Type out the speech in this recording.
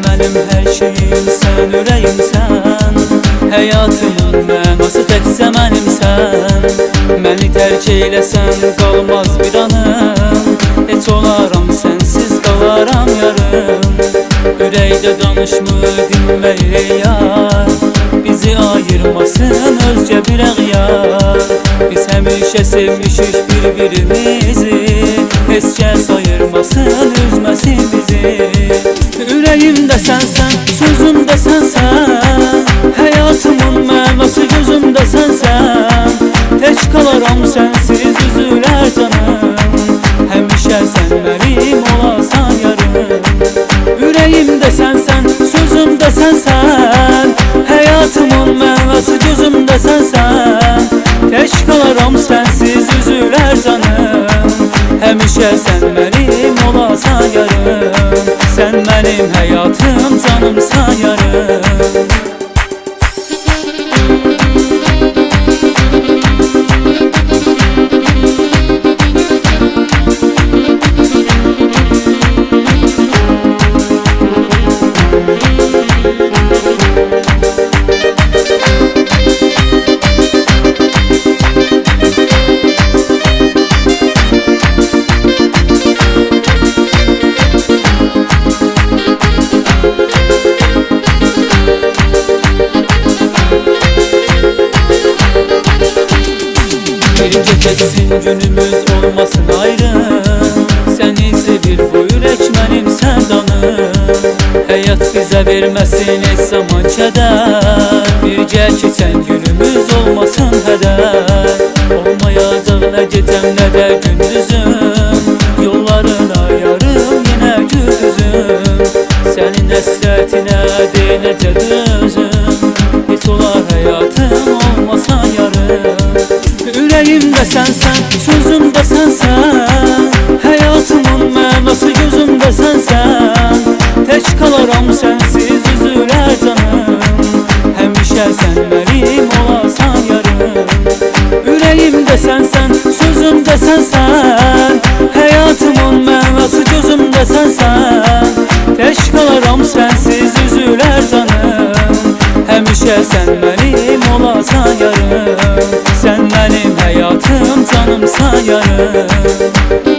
benim her şeyim, sen ürəyim sen. Həyatımın mənası təkcə mənimsən. Məni tərk eyləsən qalmaz bir anım. Heç olaram sənsiz qalaram yarım. Ürəkdə danışmır dinməyir yar. Bizi ayırmasın özgə bir əğyar. Biz həmişə sevmişik bir-birimizi. Heç kəs ayırmasın, üzməsin bizi. Ürəyimdə sənsən, sözümdə sənsən. Həyatımın mənası gözümdə sənsən. Tək qalaram sənsiz üzülər canım. Həmişə sən mənim olasan yarım. Ürəyimdə sənsən, sözümdə sənsən. Həyatımın mənası gözümdə sənsən. Tək qalaram sənsiz üzülər canım. Həmişə sən mənim olasan yarım. Sən mənim həyatım, canımsan yarım. Birinci kessin günümüz olmasın ayrı. Səni sevir bu ürək mənim sərdanım. Həyat bizə verməsin heç zaman kədər. Birgə keçən günümüz olmasın hədər. Olmayacaq nə gecəm nə də gündüzüm. Yollarına yarım yenə gündüzüm. Sənin həsrətinə deyiləcə düzüm. Heç olar həyatım olmasan yarım. Ürəyimdə sənsən, sözümdə sənsən. Həyatımın mənası gözümdə sənsən. Tək qalaram sənsiz üzülər canım. Həmişə sən mənim olasan yarım. Ürəyimdə sənsən, sözümdə sənsən. Həyatımın mənası gözümdə sənsən. Tək qalaram sənsiz üzülər canım. Həmişə sən mənim olasan yarım. Sən mənim həyatım, canımsan yarım.